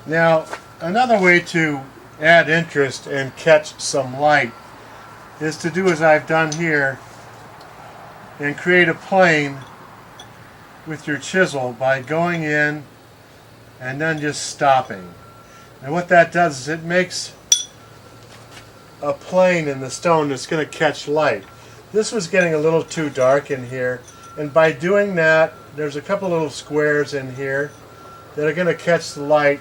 Now, another way to add interest and catch some light is to do as I've done here and create a plane with your chisel by going in and then just stopping. And what that does is it makes a plane in the stone that's going to catch light. This was getting a little too dark in here, and by doing that, there's a couple little squares in here that are going to catch the light,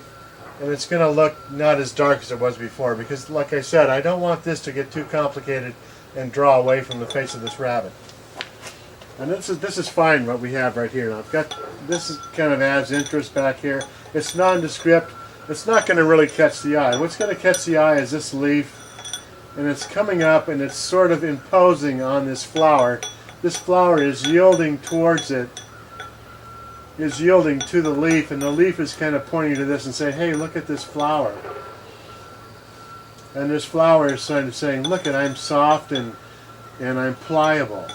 and it's going to look not as dark as it was before, because like I said, I don't want this to get too complicated and draw away from the face of this rabbit. And this is fine what we have right here. Now I've got this is kind of adds interest back here. It's nondescript. It's not going to really catch the eye. What's going to catch the eye is this leaf, and it's coming up and it's sort of imposing on this flower. This flower is yielding towards it, is yielding to the leaf, and the leaf is kind of pointing to this and saying, hey, look at this flower. And this flower is sort of saying, look at, I'm soft and I'm pliable.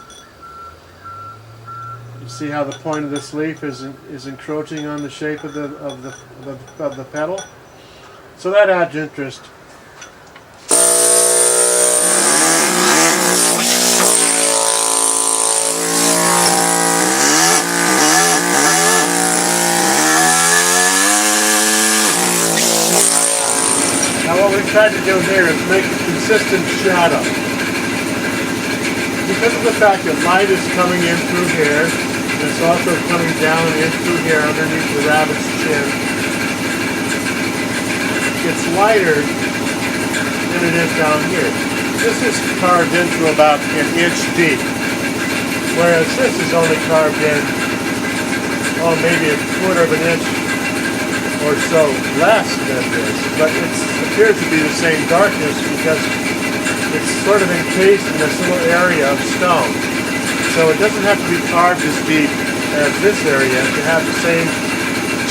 You see how the point of this leaf is encroaching on the shape of the petal? So that adds interest. Now what we've tried to do here is make a consistent shadow. Because of the fact that light is coming in through here, and it's also coming down in through here underneath the rabbit's chin, it's lighter than it is down here. This is carved into about an inch deep, whereas this is only carved in, oh, maybe a quarter of an inch or so less than this, but it appears to be the same darkness because it's sort of encased in this little area of stone. So it doesn't have to be carved as deep as this area to have the same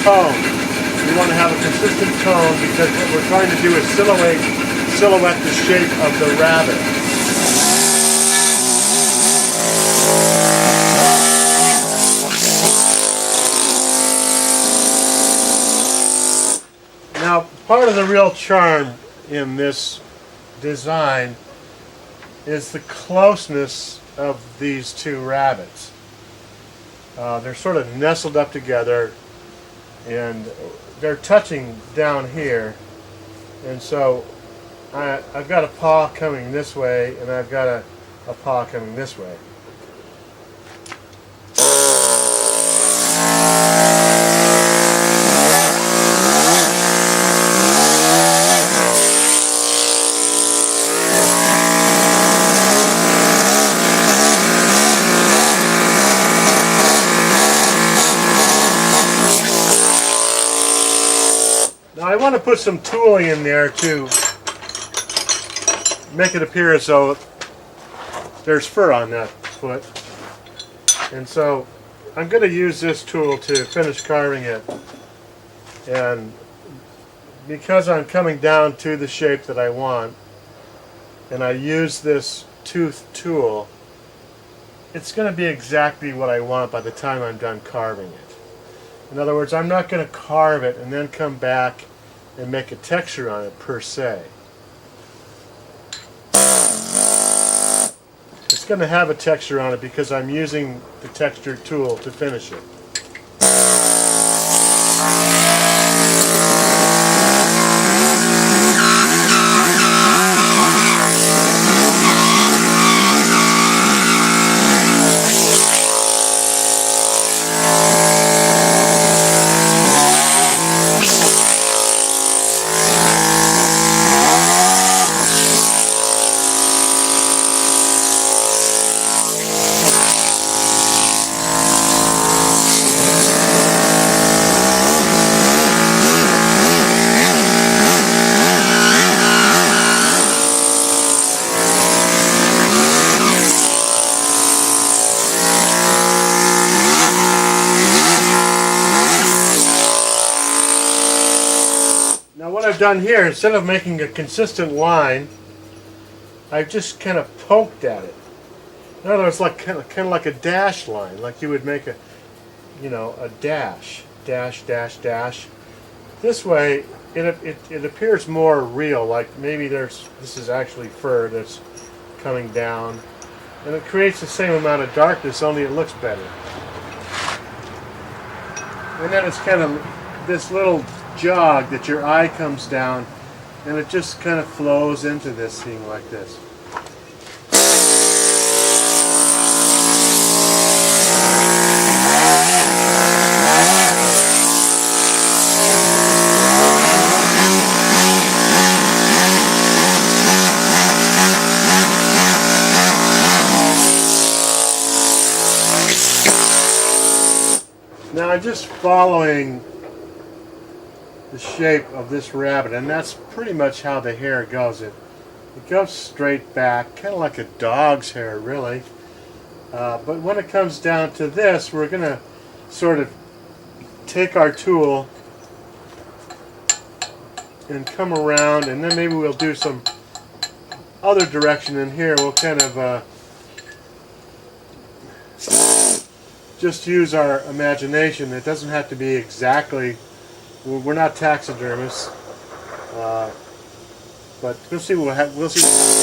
tone. We want to have a consistent tone because what we're trying to do is silhouette the shape of the rabbit. Now, part of the real charm in this design is the closeness of these two rabbits. They're sort of nestled up together and they're touching down here, and so I've got a paw coming this way and I've got a paw coming this way. Now I want to put some tooling in there to make it appear as though there's fur on that foot. And so I'm going to use this tool to finish carving it. And because I'm coming down to the shape that I want, and I use this tooth tool, it's going to be exactly what I want by the time I'm done carving it. In other words, I'm not going to carve it and then come back and make a texture on it per se. It's going to have a texture on it because I'm using the texture tool to finish it. Now what I've done here, instead of making a consistent line, I've just kind of poked at it. In other words, like kind of like a dash line, like you would make a dash, dash, dash, dash. This way, it appears more real, like maybe this is actually fur that's coming down, and it creates the same amount of darkness, only it looks better. And then it's kind of this little jog that your eye comes down, and it just kind of flows into this scene like this. Now I'm just following the shape of this rabbit, and that's pretty much how the hair goes. It goes straight back, kind of like a dog's hair, really. But when it comes down to this, we're going to sort of take our tool and come around, and then maybe we'll do some other direction in here. We'll kind of just use our imagination. It doesn't have to be exactly, we're not taxidermists, but we'll see what we'll see.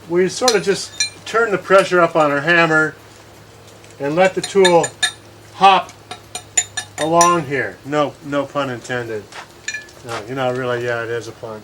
We sort of just turn the pressure up on our hammer and let the tool hop along here. No pun intended. No, really, yeah, it is a pun.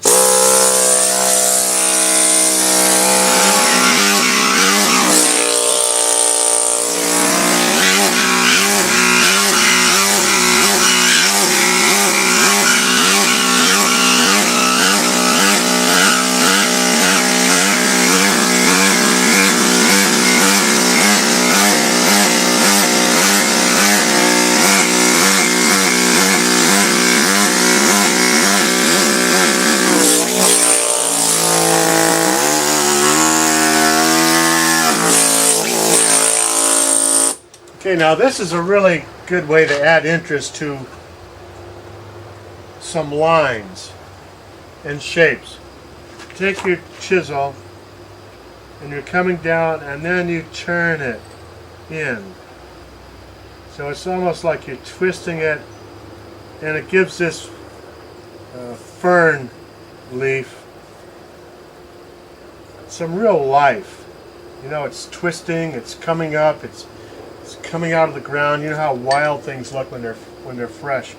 Okay, now this is a really good way to add interest to some lines and shapes. Take your chisel and you're coming down, and then you turn it in. So it's almost like you're twisting it, and it gives this fern leaf some real life. You know, it's twisting, it's coming up, it's coming out of the ground. You know how wild things look when they're fresh.